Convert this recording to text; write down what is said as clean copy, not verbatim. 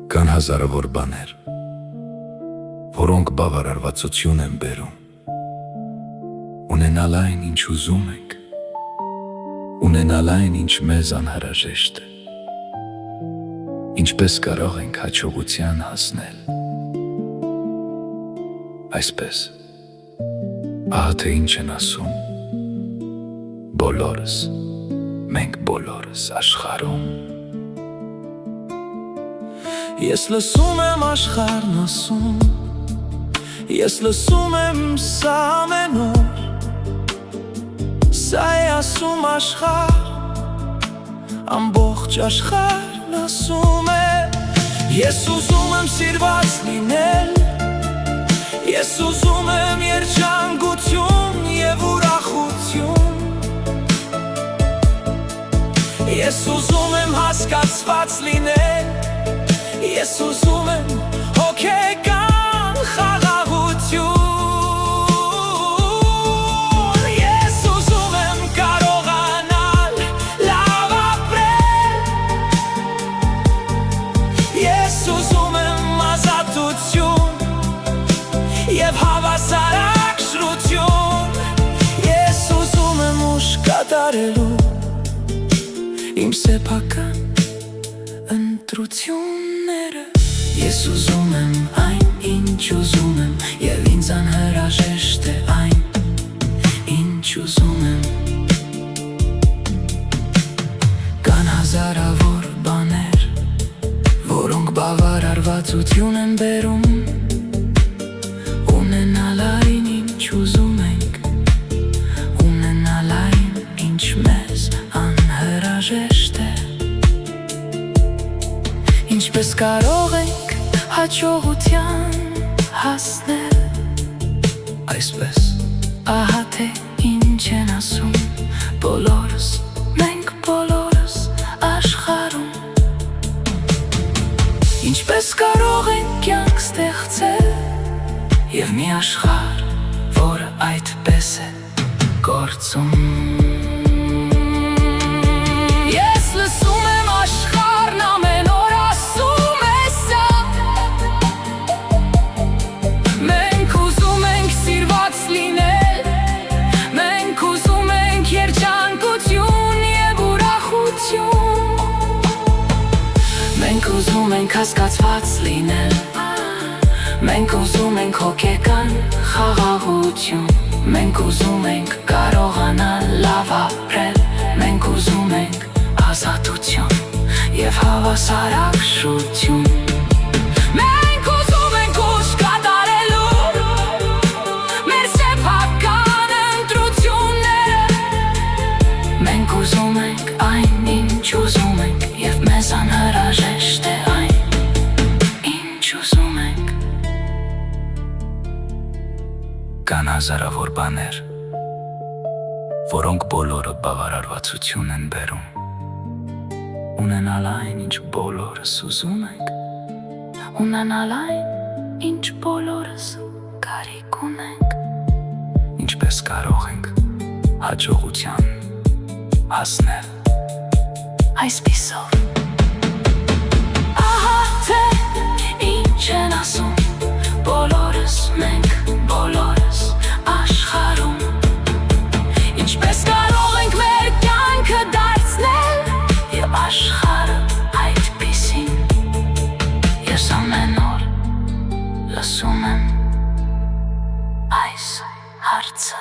Կան հազարավոր բաներ, որոնք բավարարվածություն են բերում։ Ունենալ այն, ինչ ուզում ենք, ունենալ այն, ինչ մեզ անհրաժեշտ է։ Ինչպես կարող ենք հաջողության հասնել։ Այսպես, ահա թե ինչ են ասում բոլորս, մենք բոլորս աշխարհում։ Ես լսում եմ աշխարհն ասում, ես լսում եմ սա ամեն օր, սա է ասում աշխարհ, ամբողջ աշխարհն ասում է։ Ես ուզում եմ սիրված լինել, ես ուզում եմ երջանկություն և ուրախություն, ես ուզում եմ հասկացված լինել, ես ուզում եմ հոգեկան խաղաղություն, ես ուզում եմ կարողանալ լավ ապրել, ես ուզում եմ ազատություն և հավասարակ շռություն, ես ուզում եմ ուժ կատարելու իմ սեփական ընտրությունները։ Ես ուզում եմ այն, ինչ ուզում եմ, և ինձ անհրաժեշտ է այն, ինչ ուզում եմ։ Կան հազարավոր բաներ, որոնք բավարարվածություն են բերում, ունենալ այն, ինչ ուզում ենք, ունենալ այն, ինչ մեզ անհրաժեշտ է։ Ինչպես կարող ենք հաջողության հասնել։ Այսպես, ահա թե ինչ են ասում բոլորս, մենք բոլորս աշխարհում։ Ինչպես կարող ենք կյանք ստեղծել և մի աշխարհ, որը այդպես է գործում։ Ես լսում եմ աշխարհն ամեն օր ասում է սա, մենք ուզում ենք սիրված լինել, մենք ուզում ենք երջանկություն և ուրախություն, մենք ուզում ենք հասկացված լինել, մենք ուզում ենք հոգեկան խաղաղություն, մենք ուզում ենք կարողանալ լավ ապրել, մենք ուզում ենք ազատություն և հավասարակ շռություն, մենք ուզում ենք ուժ կատարելու մեր սեփական ընտրությունները, մենք ուզում ենք այն, ինչ ուզում ենք, և մեզ անհրաժեշտ է այն, ինչ ուզում ենք։ Կան հազարավոր բաներ, որոնք բոլորը բավարարվածություն են բերում, ունենալ այն, ինչ բոլորս ուզում ենք, ունենալ այն, ինչ բոլորս կարիք ունենք։ Ինչպես կարող ենք հաջողության հասնել։ Այսպիսով, ահա թե ինչ են ասում բոլորս, մենք բոլորս աշխարհում։ Ինչպես կարող ենք մեր կյանքը դարձնել և աշխարհը այդպիսին։ Ես ամեն օր լսում եմ այս հարցը։